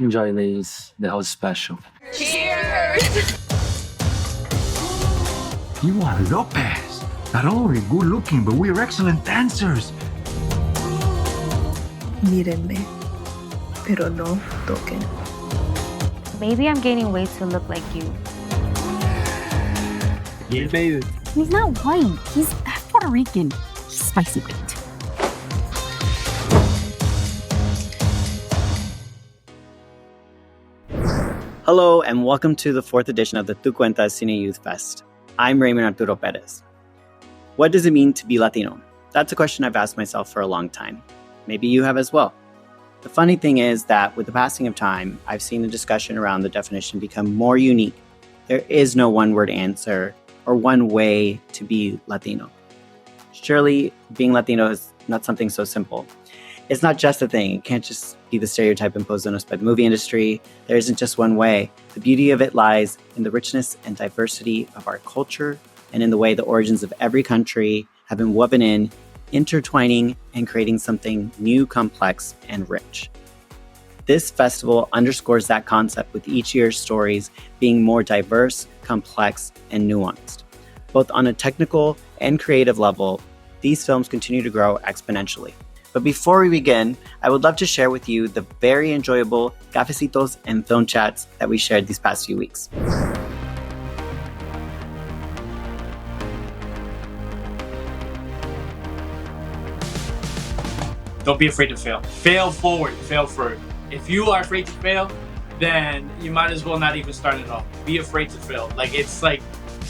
Enjoy, ladies. The house special. You are Lopez. Not only good looking, but we're excellent dancers. Mírenme, pero no toquen. Maybe I'm gaining weight to look like you. Yeah, baby. He's not white. He's Puerto Rican. He's spicy white. Hello, and welcome to the 4th edition of the Cuentas Cine Youth Fest. I'm Raymond Arturo Perez. What does it mean to be Latino? That's a question I've asked myself for a long time. Maybe you have as well. The funny thing is that with the passing of time, I've seen the discussion around the definition become more unique. There is no one-word answer or one way to be Latino. Surely, being Latino is not something so simple. It's not just a thing. It can't just be the stereotype imposed on us by the movie industry. There isn't just one way. The beauty of it lies in the richness and diversity of our culture and in the way the origins of every country have been woven in, intertwining and creating something new, complex, and rich. This festival underscores that concept with each year's stories being more diverse, complex, and nuanced. Both on a technical and creative level, these films continue to grow exponentially. But before we begin, I would love to share with you the very enjoyable cafecitos and film chats that we shared these past few weeks. Don't be afraid to fail. Fail forward, fail through. If you are afraid to fail, then you might as well not even start at all. Be afraid to fail. It's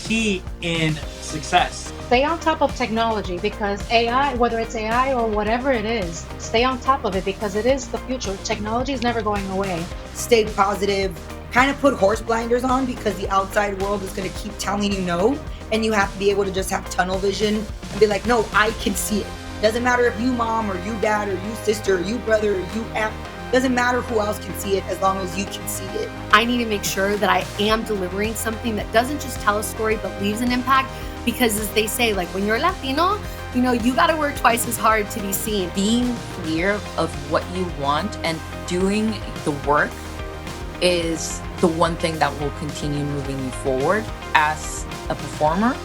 key in success. Stay on top of technology because AI, whether it's AI or whatever it is, stay on top of it because it is the future. Technology is never going away. Stay positive, kind of put horse blinders on because the outside world is going to keep telling you no. And you have to be able to just have tunnel vision and be like, no, I can see it. Doesn't matter if you mom or you dad or you sister or you brother or you aunt. Doesn't matter who else can see it as long as you can see it. I need to make sure that I am delivering something that doesn't just tell a story but leaves an impact, because as they say, when you're Latino, you got to work twice as hard to be seen. Being clear of what you want and doing the work is the one thing that will continue moving you forward as a performer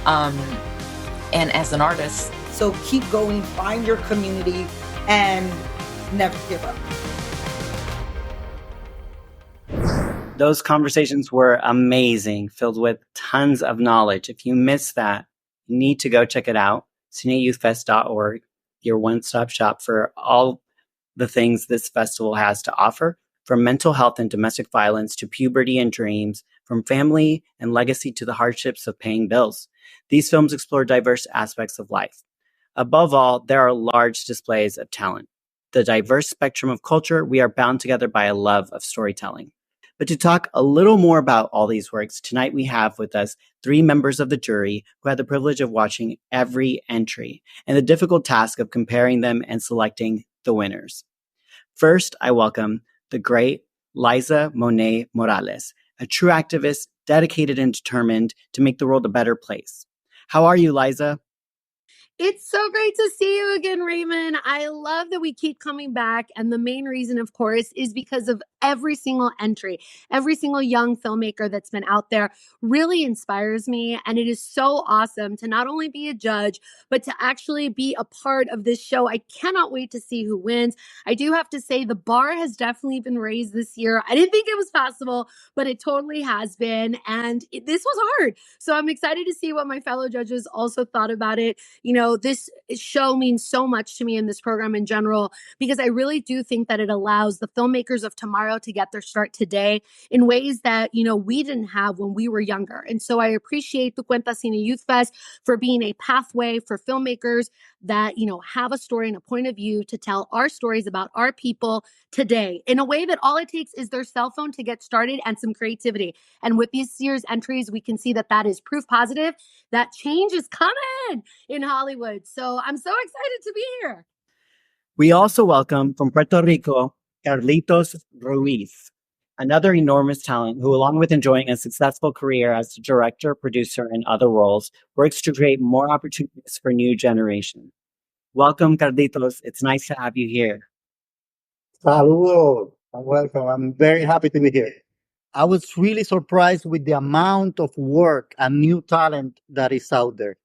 and as an artist. So keep going, find your community, and never give up. Those conversations were amazing, filled with tons of knowledge. If you missed that, you need to go check it out. cineyouthfest.org, your one-stop shop for all the things this festival has to offer, from mental health and domestic violence to puberty and dreams, from family and legacy to the hardships of paying bills. These films explore diverse aspects of life. Above all, there are large displays of talent. The diverse spectrum of culture, we are bound together by a love of storytelling. But to talk a little more about all these works, tonight we have with us 3 members of the jury who had the privilege of watching every entry and the difficult task of comparing them and selecting the winners. First, I welcome the great Liza Monet Morales, a true activist dedicated and determined to make the world a better place. How are you, Liza? It's so great to see you again, Raymond. I love that we keep coming back. And the main reason, of course, is because of every single entry. Every single young filmmaker that's been out there really inspires me. And it is so awesome to not only be a judge, but to actually be a part of this show. I cannot wait to see who wins. I do have to say the bar has definitely been raised this year. I didn't think it was possible, but it totally has been. And this was hard. So I'm excited to see what my fellow judges also thought about it. This show means so much to me in this program in general, because I really do think that it allows the filmmakers of tomorrow to get their start today in ways that, we didn't have when we were younger. And so I appreciate the Cuentas Cine Youth Fest for being a pathway for filmmakers that, have a story and a point of view to tell our stories about our people today in a way that all it takes is their cell phone to get started and some creativity. And with this year's entries, we can see that that is proof positive that change is coming in Hollywood. So I'm so excited to be here. We also welcome from Puerto Rico, Carlitos Ruiz, another enormous talent who, along with enjoying a successful career as a director, producer, and other roles, works to create more opportunities for new generations. Welcome, Carlitos. It's nice to have you here. Saludos Welcome. I'm very happy to be here. I was really surprised with the amount of work and new talent that is out there.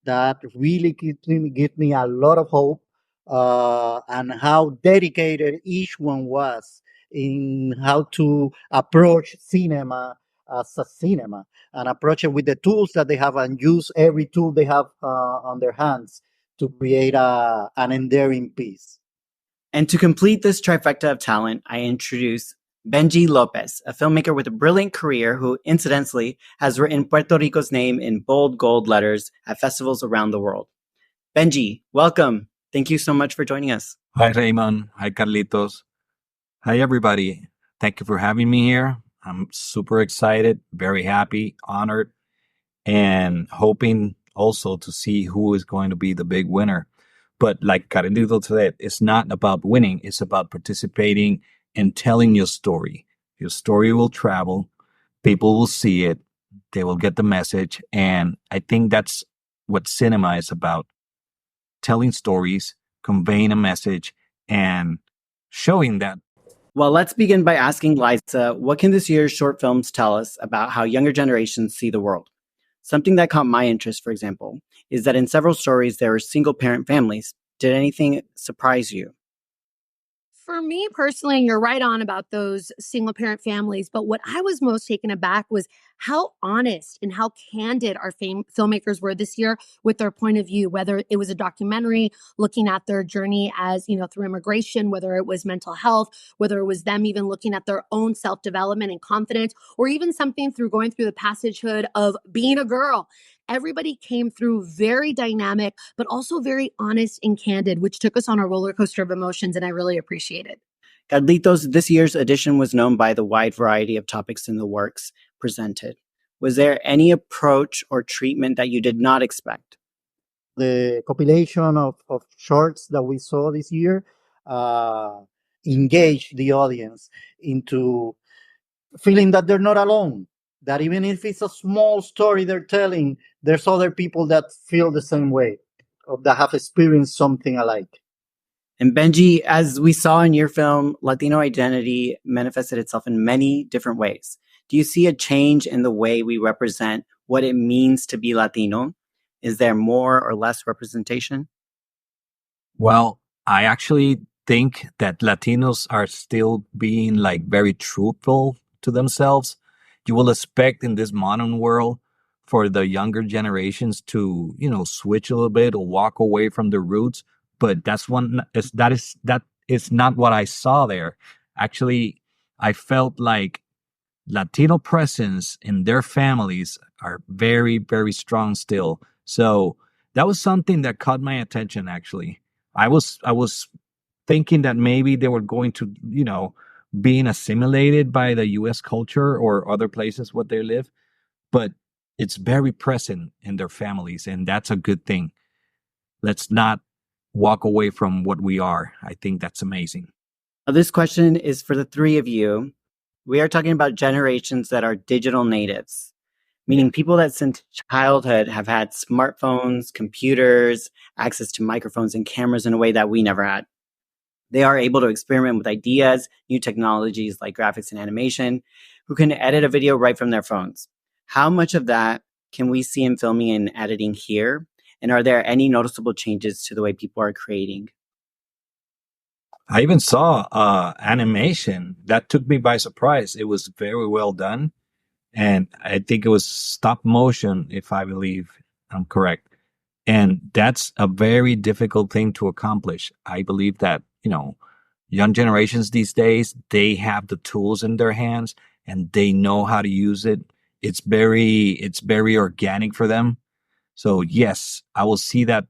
That really give me a lot of hope, and how dedicated each one was in how to approach cinema as a cinema and approach it with the tools that they have and use every tool they have on their hands to create an enduring piece. And to complete this trifecta of talent, I introduce Benji Lopez, a filmmaker with a brilliant career who, incidentally, has written Puerto Rico's name in bold gold letters at festivals around the world. Benji, welcome. Thank you so much for joining us. Hi, Raymond. Hi, Carlitos. Hi, everybody. Thank you for having me here. I'm super excited, very happy, honored, and hoping also to see who is going to be the big winner. But like Carlito said, it's not about winning. It's about participating and telling your story. Your story will travel. People will see it. They will get the message. And I think that's what cinema is about. Telling stories, conveying a message, and showing that. Well, let's begin by asking Liza, what can this year's short films tell us about how younger generations see the world? Something that caught my interest, for example, is that in several stories there were single-parent families. Did anything surprise you? For me personally, you're right on about those single parent families. But what I was most taken aback was how honest and how candid our filmmakers were this year with their point of view, whether it was a documentary looking at their journey as, through immigration, whether it was mental health, whether it was them even looking at their own self-development and confidence, or even something through going through the passagehood of being a girl. Everybody came through very dynamic, but also very honest and candid, which took us on a roller coaster of emotions, and I really appreciate it. Carlitos, this year's edition was known by the wide variety of topics in the works presented. Was there any approach or treatment that you did not expect? The compilation of shorts that we saw this year engaged the audience into feeling that they're not alone. That even if it's a small story they're telling, there's other people that feel the same way, or that have experienced something alike. And Benji, as we saw in your film, Latino identity manifested itself in many different ways. Do you see a change in the way we represent what it means to be Latino? Is there more or less representation? Well, I actually think that Latinos are still being very truthful to themselves. You will expect in this modern world for the younger generations to, switch a little bit or walk away from their roots. But that is not what I saw there. Actually, I felt like Latino presence in their families are very, very strong still. So that was something that caught my attention. Actually, I was thinking that maybe they were going to, being assimilated by the U.S. culture or other places where they live, but it's very present in their families, and that's a good thing. Let's not walk away from what we are. I think that's amazing. This question is for the three of you. We are talking about generations that are digital natives, meaning people that since childhood have had smartphones, computers, access to microphones and cameras in a way that we never had. They are able to experiment with ideas, new technologies like graphics and animation, who can edit a video right from their phones. How much of that can we see in filming and editing here? And are there any noticeable changes to the way people are creating? I even saw animation that took me by surprise. It was very well done. And I think it was stop motion, if I believe I'm correct. And that's a very difficult thing to accomplish. I believe that, young generations these days, they have the tools in their hands and they know how to use it. It's very organic for them. So yes, I will see that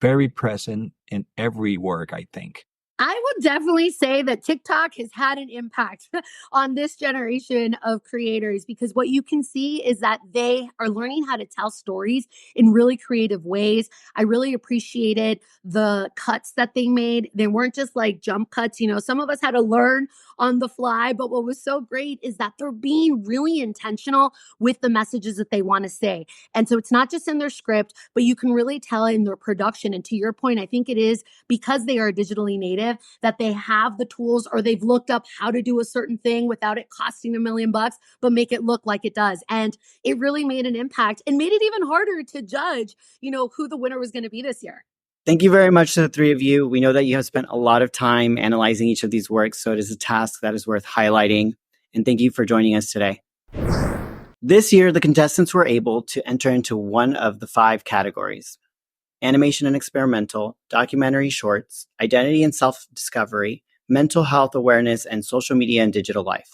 very present in every work, I think. I would definitely say that TikTok has had an impact on this generation of creators, because what you can see is that they are learning how to tell stories in really creative ways. I really appreciated the cuts that they made. They weren't just like jump cuts. Some of us had to learn on the fly, but what was so great is that they're being really intentional with the messages that they want to say. And so it's not just in their script, but you can really tell in their production. And to your point, I think it is because they are digitally native creative, that they have the tools or they've looked up how to do a certain thing without it costing $1 million, but make it look like it does. And it really made an impact and made it even harder to judge, who the winner was going to be this year. Thank you very much to the three of you. We know that you have spent a lot of time analyzing each of these works, so it is a task that is worth highlighting. And thank you for joining us today. This year, the contestants were able to enter into one of the 5 categories: animation and experimental, documentary shorts, identity and self-discovery, mental health awareness, and social media and digital life.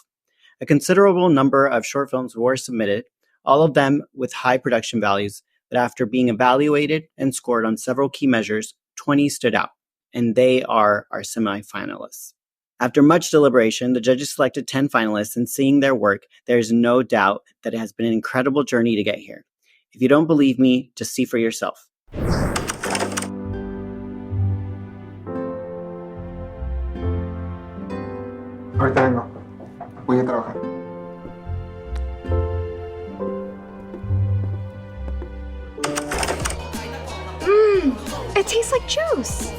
A considerable number of short films were submitted, all of them with high production values, but after being evaluated and scored on several key measures, 20 stood out, and they are our semifinalists. After much deliberation, the judges selected 10 finalists, and seeing their work, there is no doubt that it has been an incredible journey to get here. If you don't believe me, just see for yourself. Ahorita vengo. Voy a trabajar. It tastes like juice.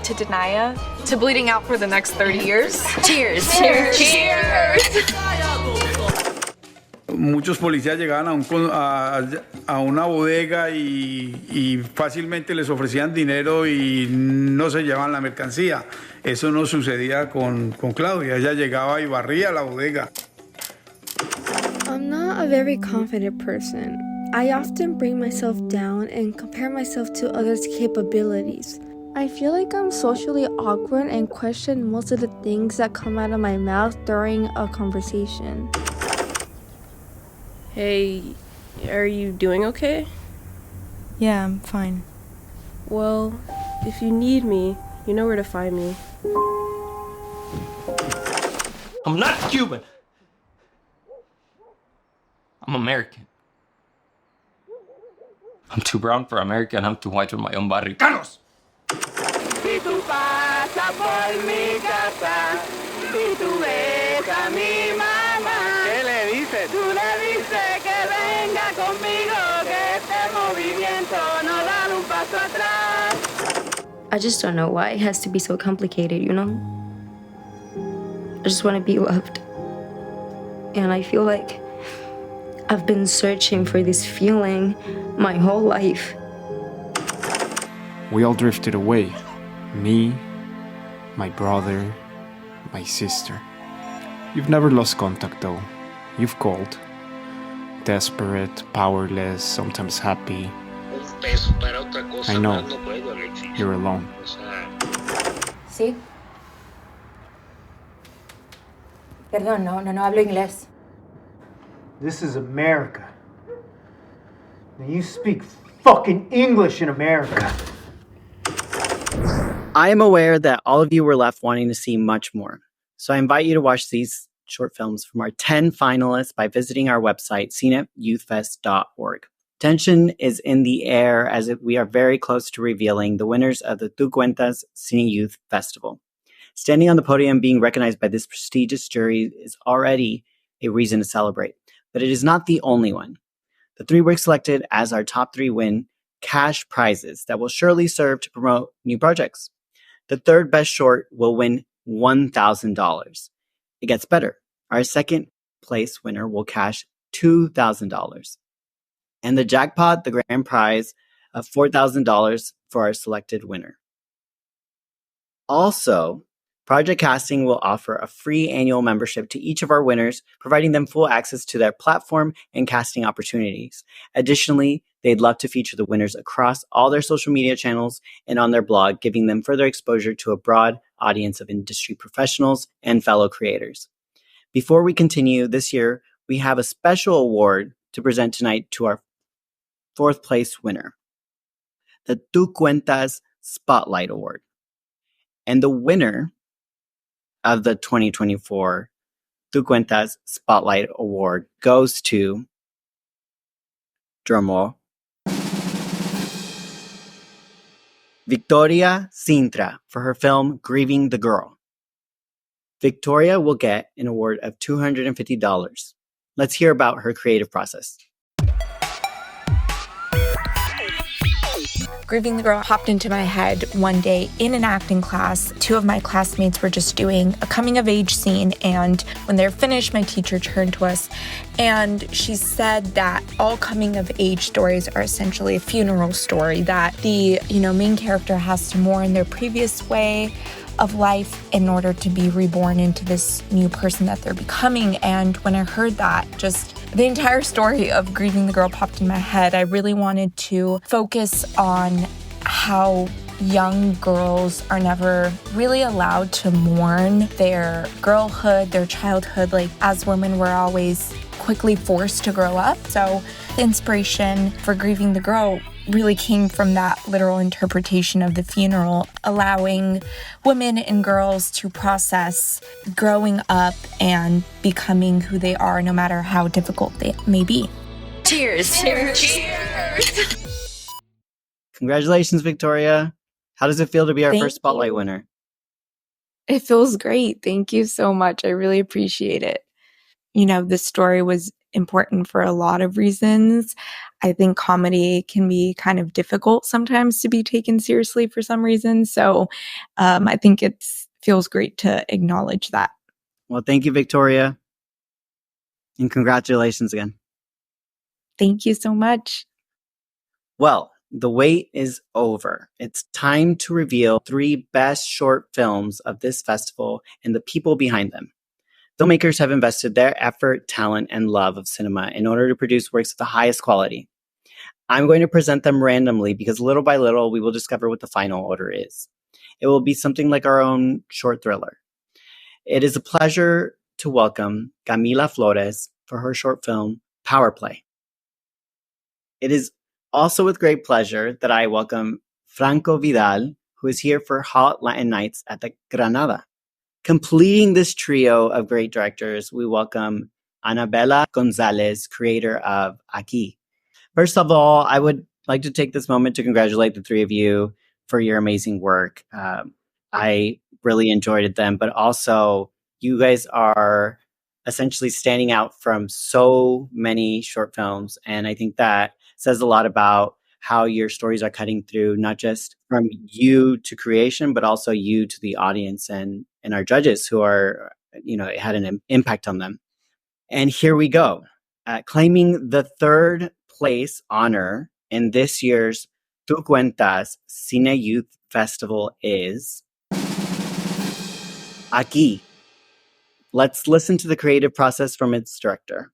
To Denia, to bleeding out for the next 30 years. Cheers. Cheers. Cheers. Muchos policías llegaban a una bodega y fácilmente les ofrecían dinero y no se llevaban la mercancía. Eso no sucedía con Claudia. Ella llegaba y barría la bodega. I'm not a very confident person. I often bring myself down and compare myself to others' capabilities. I feel like I'm socially awkward and question most of the things that come out of my mouth during a conversation. Hey, are you doing okay? Yeah, I'm fine. Well, if you need me, you know where to find me. I'm not Cuban. I'm American. I'm too brown for America and I'm too white for my own barrio. ¡Canos! Si tú pasas por mi casa, si tú ves a mi mamá, ¿qué le dices? Tú le dices que venga conmigo, que este movimiento no da un paso atrás. I just don't know why it has to be so complicated, I just want to be loved. And I feel like I've been searching for this feeling my whole life. We all drifted away. Me, my brother, my sister. You've never lost contact though. You've called. Desperate, powerless, sometimes happy. I know. You're alone. ¿Sí? Perdón, no hablo inglés. This is America. Now you speak fucking English in America. I am aware that all of you were left wanting to see much more. So I invite you to watch these short films from our 10 finalists by visiting our website, cineyouthfest.org. Tension is in the air as we are very close to revealing the winners of the Tu Cuentas Cine Youth Festival. Standing on the podium being recognized by this prestigious jury is already a reason to celebrate, but it is not the only one. The 3 works selected as our top 3 win cash prizes that will surely serve to promote new projects. The 3rd best short will win $1,000. It gets better. Our 2nd place winner will cash $2,000. And the jackpot, the grand prize of $4,000 for our selected winner. Also, Project Casting will offer a free annual membership to each of our winners, providing them full access to their platform and casting opportunities. Additionally, they'd love to feature the winners across all their social media channels and on their blog, giving them further exposure to a broad audience of industry professionals and fellow creators. Before we continue, this year, we have a special award to present tonight to our 4th place winner, the Tu Cuentas Spotlight Award. And the winner of the 2024 Tu Cuentas Spotlight Award goes to, drumroll, Victoria Sintra for her film Grieving the Girl. Victoria will get an award of $250. Let's hear about her creative process. Grieving the Girl popped into my head one day in an acting class. Two of my classmates were just doing a coming of age scene, and when they're finished, my teacher turned to us and she said that all coming of age stories are essentially a funeral story, that the, main character has to mourn their previous way of life in order to be reborn into this new person that they're becoming. And when I heard that, just the entire story of Grieving the Girl popped in my head. I really wanted to focus on how young girls are never really allowed to mourn their girlhood, their childhood. Like, as women, we're always quickly forced to grow up. So the inspiration for Grieving the Girl really came from that literal interpretation of the funeral, allowing women and girls to process growing up and becoming who they are, no matter how difficult they may be. Cheers! Cheers! Cheers! Congratulations, Victoria. How does it feel to be our Thank first Spotlight you. winner? It feels great. Thank you so much. I really appreciate it. This story was important for a lot of reasons. I think comedy can be kind of difficult sometimes to be taken seriously for some reason. So I think it feels great to acknowledge that. Well, thank you, Victoria. And congratulations again. Thank you so much. Well, the wait is over. It's time to reveal 3 best short films of this festival and the people behind them. Filmmakers have invested their effort, talent, and love of cinema in order to produce works of the highest quality. I'm going to present them randomly because little by little we will discover what the final order is. It will be something like our own short thriller. It is a pleasure to welcome Camila Flores for her short film, Power Play. It is also with great pleasure that I welcome Franco Vidal, who is here for Hot Latin Nights at the Granada. Completing this trio of great directors, we welcome Anabela Gonzalez, creator of Aquí. First of all, I would like to take this moment to congratulate the 3 of you for your amazing work. I really enjoyed them, but also you guys are essentially standing out from so many short films. And I think that says a lot about how your stories are cutting through, not just from you to creation, but also you to the audience and our judges who are, it had an impact on them. And here we go. Claiming the 3rd place honor in this year's Tu Cuentas Cine Youth Festival is Aquí. Let's listen to the creative process from its director.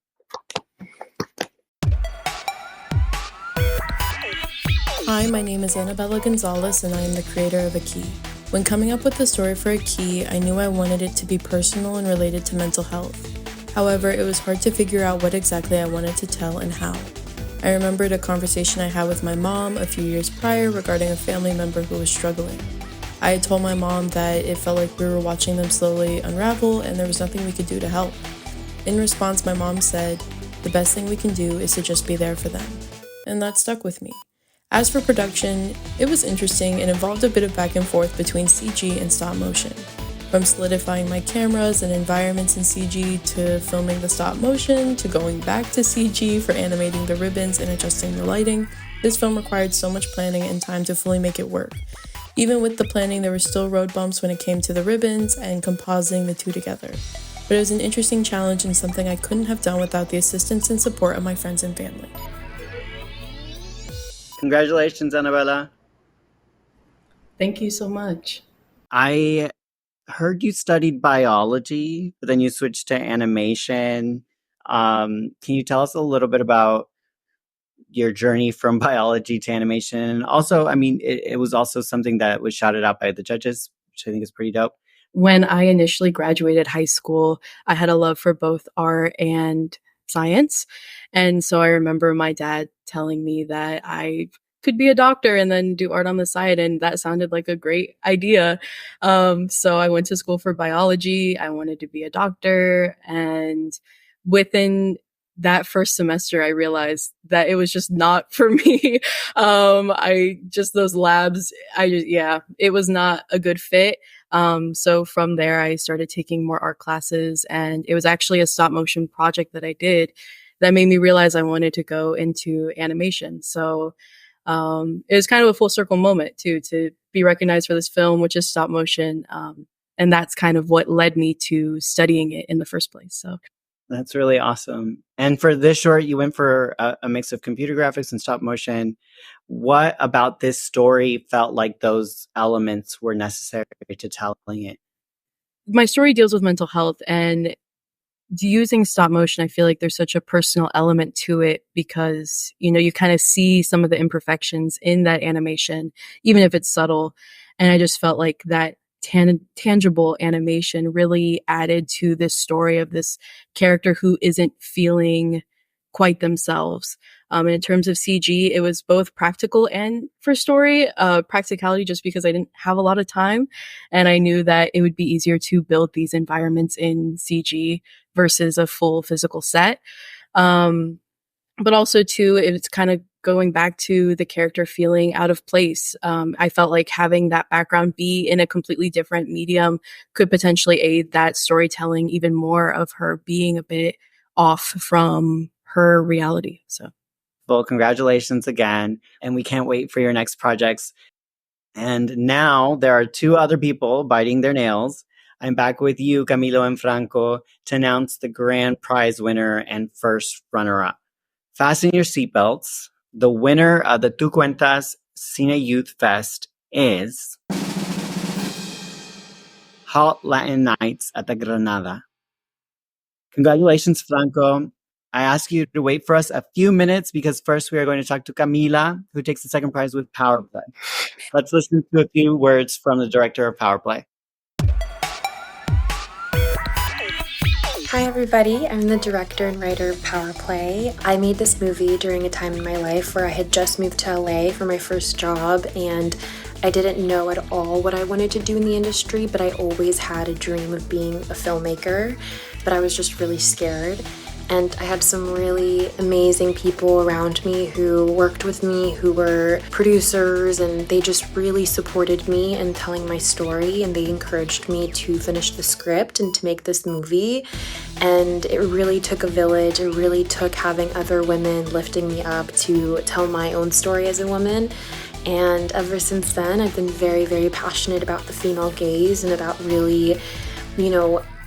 Hi, my name is Anabela Gonzalez, and I am the creator of Aquí. When coming up with the story for Aquí, I knew I wanted it to be personal and related to mental health. However, it was hard to figure out what exactly I wanted to tell and how. I remembered a conversation I had with my mom a few years prior regarding a family member who was struggling. I had told my mom that it felt like we were watching them slowly unravel and there was nothing we could do to help. In response, my mom said, "The best thing we can do is to just be there for them." And that stuck with me. As for production, it was interesting and involved a bit of back and forth between CG and stop motion. From solidifying my cameras and environments in CG to filming the stop motion to going back to CG for animating the ribbons and adjusting the lighting, this film required so much planning and time to fully make it work. Even with the planning, there were still road bumps when it came to the ribbons and compositing the two together. But it was an interesting challenge and something I couldn't have done without the assistance and support of my friends and family. Congratulations, Anabela. Thank you so much. I heard you studied biology, but then you switched to animation. Can you tell us a little bit about your journey from biology to animation? Also, it was also something that was shouted out by the judges, which I think is pretty dope. When I initially graduated high school, I had a love for both art and science. And so I remember my dad telling me that I could be a doctor and then do art on the side. And that sounded like a great idea. So I went to school for biology. I wanted to be a doctor. And within that first semester, I realized that it was just not for me. Those labs, it was not a good fit. So from there, I started taking more art classes, and it was actually a stop motion project that I did that made me realize I wanted to go into animation. So It was kind of a full circle moment too, to be recognized for this film, which is stop motion. And that's kind of what led me to studying it in the first place. So that's really awesome. And for this short, you went for a mix of computer graphics and stop motion. What about this story felt like those elements were necessary to telling it? My story deals with mental health, and using stop motion, I feel like there's such a personal element to it because, you kind of see some of the imperfections in that animation, even if it's subtle. And I just felt like that tangible animation really added to this story of this character who isn't feeling quite themselves. And in terms of CG, it was both practical and for story, practicality just because I didn't have a lot of time. And I knew that it would be easier to build these environments in CG versus a full physical set. But also too, it's kind of going back to the character feeling out of place. I felt like having that background be in a completely different medium could potentially aid that storytelling even more of her being a bit off from her reality. So, well, congratulations again. And we can't wait for your next projects. And now there are two other people biting their nails. I'm back with you, Camilo and Franco, to announce the grand prize winner and first runner-up. Fasten your seatbelts. The winner of the Tu Cuentas Cine Youth Fest is Hot Latin Nights at the Granada. Congratulations, Franco. I ask you to wait for us a few minutes because first we are going to talk to Camila, who takes the second prize with Power Play. Let's listen to a few words from the director of Power Play. Hi everybody, I'm the director and writer of Power Play. I made this movie during a time in my life where I had just moved to LA for my first job and I didn't know at all what I wanted to do in the industry, but I always had a dream of being a filmmaker, but I was just really scared. And I had some really amazing people around me who worked with me, who were producers, and they just really supported me in telling my story, and they encouraged me to finish the script and to make this movie. And it really took a village. It really took having other women lifting me up to tell my own story as a woman. And ever since then, I've been very, very passionate about the female gaze and about really,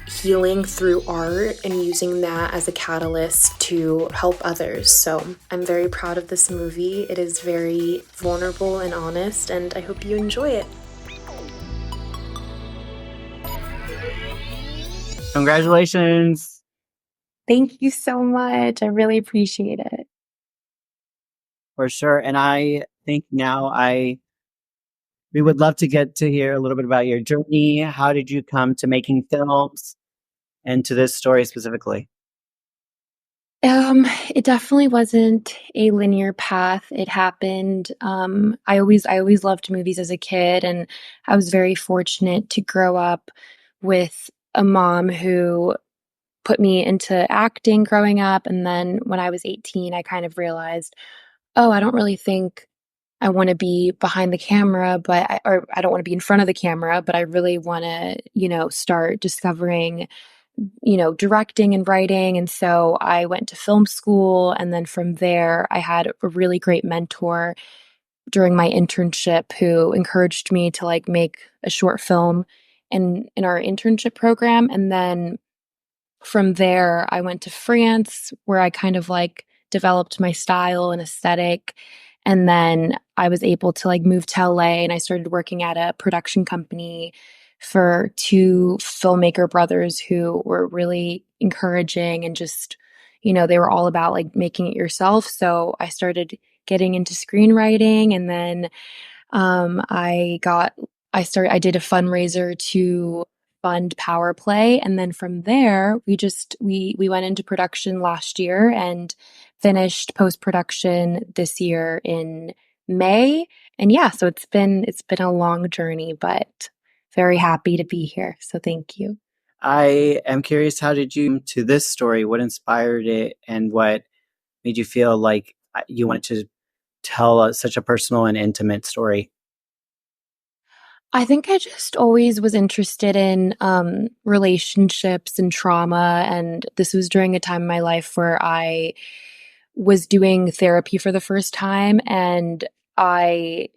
healing through art and using that as a catalyst to help others. So I'm very proud of this movie. It is very vulnerable and honest, and I hope you enjoy it. Congratulations. Thank you so much. I really appreciate it. For sure. And I think now we would love to get to hear a little bit about your journey. How did you come to making films and to this story specifically? It definitely wasn't a linear path. It happened. I always loved movies as a kid, and I was very fortunate to grow up with a mom who put me into acting growing up. And then when I was 18, I kind of realized, oh, I don't really think I want to be behind the camera, or I don't want to be in front of the camera, but I really want to, start discovering, directing and writing. And so I went to film school. And then from there, I had a really great mentor during my internship who encouraged me to make a short film in our internship program. And then from there, I went to France where I kind of developed my style and aesthetic. And then I was able to move to LA, and I started working at a production company for two filmmaker brothers who were really encouraging and just, they were all about making it yourself. So I started getting into screenwriting, and then I did a fundraiser to fund Power Play. And then from there, we went into production last year and finished post-production this year in May. And yeah, so it's been a long journey, but very happy to be here. So thank you. I am curious, how did you to this story? What inspired it, and what made you feel like you wanted to tell such a personal and intimate story? I think I just always was interested in relationships and trauma. And this was during a time in my life where I was doing therapy for the first time. And I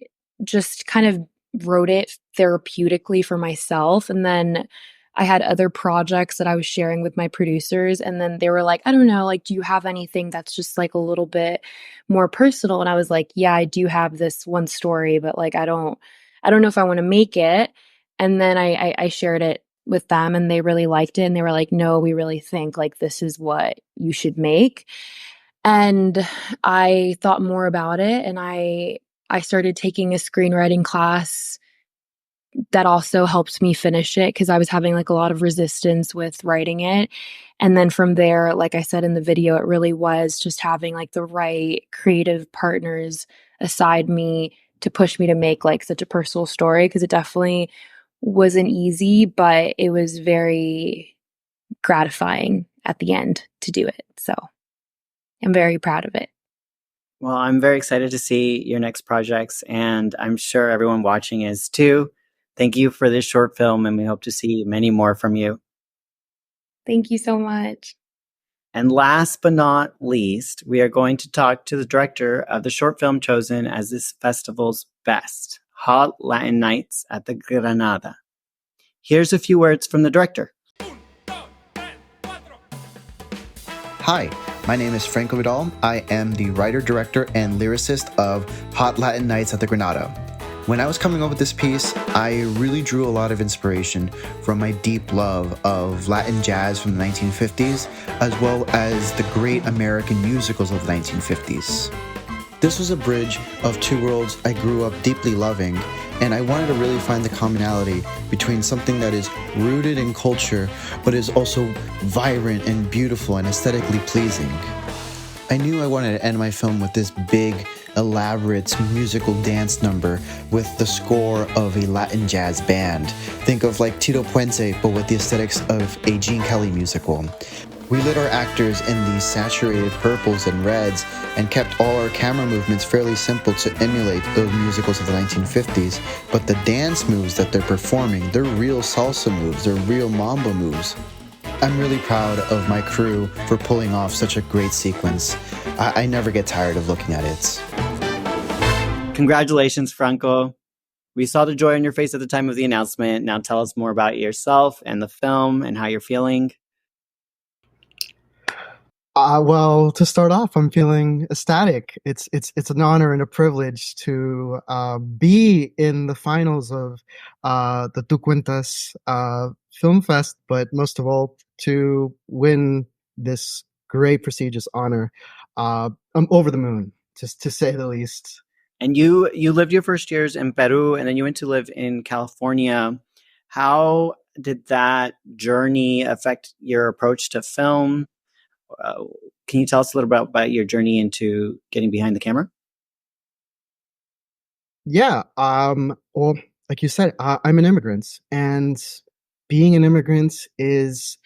just kind of wrote it therapeutically for myself. And then I had other projects that I was sharing with my producers. And then they were like, I don't know, like, do you have anything that's just like a little bit more personal? And I was like, yeah, I do have this one story, but like, I don't know if I want to make it. And then I shared it with them and they really liked it. And they were like, no, we really think like this is what you should make. And I thought more about it and I started taking a screenwriting class that also helped me finish it because I was having like a lot of resistance with writing it. And then from there, like I said in the video, it really was just having like the right creative partners aside me to push me to make like such a personal story because it definitely wasn't easy, but it was very gratifying at the end to do it. So I'm very proud of it. Well, I'm very excited to see your next projects, and I'm sure everyone watching is too. Thank you for this short film, and we hope to see many more from you. Thank you so much. And last but not least, we are going to talk to the director of the short film chosen as this festival's best, Hot Latin Nights at the Granada. Here's a few words from the director. Hi, my name is Franco Vidal. I am the writer, director, and lyricist of Hot Latin Nights at the Granada. When I was coming up with this piece, I really drew a lot of inspiration from my deep love of Latin jazz from the 1950s, as well as the great American musicals of the 1950s. This was a bridge of two worlds I grew up deeply loving, and I wanted to really find the commonality between something that is rooted in culture, but is also vibrant and beautiful and aesthetically pleasing. I knew I wanted to end my film with this big, elaborate musical dance number with the score of a Latin jazz band. Think of like Tito Puente, but with the aesthetics of a Gene Kelly musical. We lit our actors in these saturated purples and reds and kept all our camera movements fairly simple to emulate those musicals of the 1950s, but the dance moves that they're performing, they're real salsa moves, they're real mambo moves. I'm really proud of my crew for pulling off such a great sequence. I never get tired of looking at it. Congratulations, Franco. We saw the joy on your face at the time of the announcement. Now tell us more about yourself and the film and how you're feeling. Well, to start off, I'm feeling ecstatic. It's an honor and a privilege to be in the finals of the Tu Cuentas Film Fest, but most of all, to win this great prestigious honor. I'm over the moon, just to say the least. And you lived your first years in Peru, and then you went to live in California. How did that journey affect your approach to film? Can you tell us a little bit about your journey into getting behind the camera? Yeah. Well, like you said, I'm an immigrant, and being an immigrant is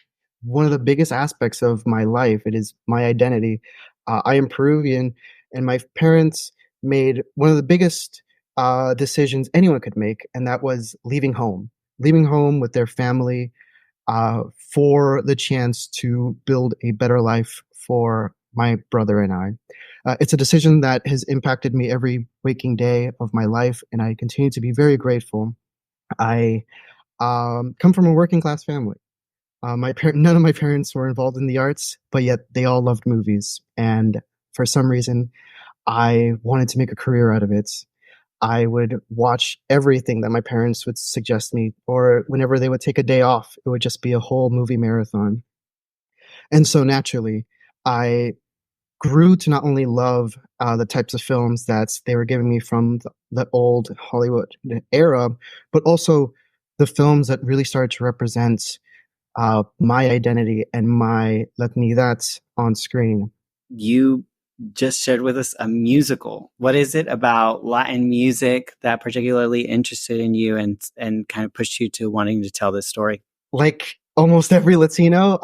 one of the biggest aspects of my life. It is my identity. I am Peruvian, and my parents made one of the biggest decisions anyone could make, and that was leaving home with their family for the chance to build a better life for my brother and I. It's a decision that has impacted me every waking day of my life, and I continue to be very grateful. I come from a working class family. None of my parents were involved in the arts, but yet they all loved movies. And for some reason, I wanted to make a career out of it. I would watch everything that my parents would suggest me, or whenever they would take a day off, it would just be a whole movie marathon. And so naturally, I grew to not only love the types of films that they were giving me from the old Hollywood era, but also the films that really started to represent my identity and my Latinidad on screen. You just shared with us a musical. What is it about Latin music that particularly interested in you and kind of pushed you to wanting to tell this story? Like almost every Latino,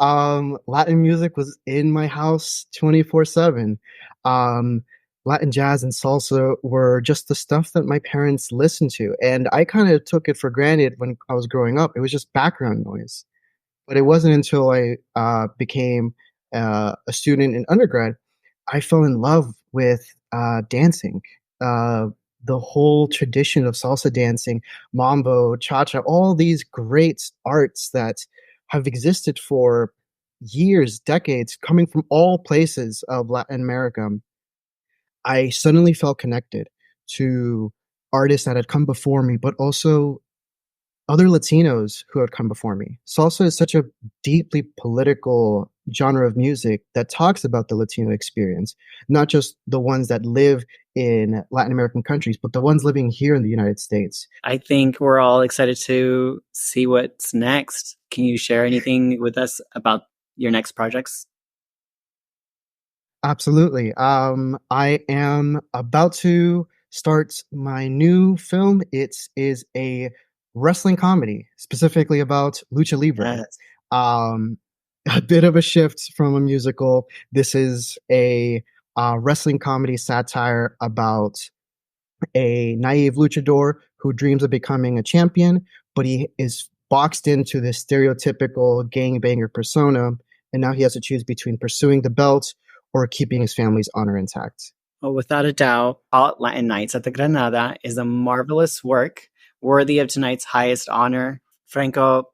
Latin music was in my house 24/7. Latin jazz and salsa were just the stuff that my parents listened to, and I kind of took it for granted when I was growing up. It was just background noise. But it wasn't until I became a student in undergrad I fell in love with dancing. the whole tradition of salsa dancing, mambo, cha-cha, all these great arts that have existed for years, decades, coming from all places of Latin America, I suddenly felt connected to artists that had come before me, but also other Latinos who had come before me. Salsa is such a deeply political genre of music that talks about the Latino experience, not just the ones that live in Latin American countries, but the ones living here in the United States. I think we're all excited to see what's next. Can you share anything with us about your next projects? Absolutely. I am about to start my new film. It is a wrestling comedy, specifically about lucha libre. Yes. A bit of a shift from a musical. This is a wrestling comedy satire about a naive luchador who dreams of becoming a champion, but he is boxed into this stereotypical gangbanger persona, and now he has to choose between pursuing the belt or keeping his family's honor intact. Well, without a doubt, Hot Latin Nights at the Granada is a marvelous work, worthy of tonight's highest honor. Franco,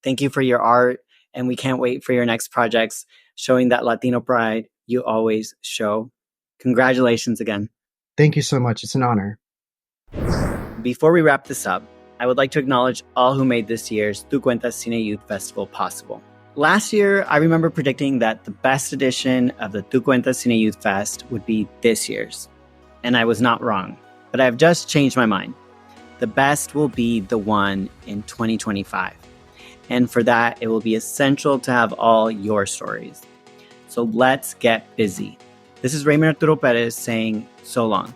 thank you for your art, and we can't wait for your next projects, showing that Latino pride you always show. Congratulations again. Thank you so much. It's an honor. Before we wrap this up, I would like to acknowledge all who made this year's Tu Cuentas Cine Youth Festival possible. Last year, I remember predicting that the best edition of the Tu Cuentas Cine Youth Fest would be this year's. And I was not wrong, but I have just changed my mind. The best will be the one in 2025. And for that, it will be essential to have all your stories. So let's get busy. This is Raymond Arturo Perez saying so long.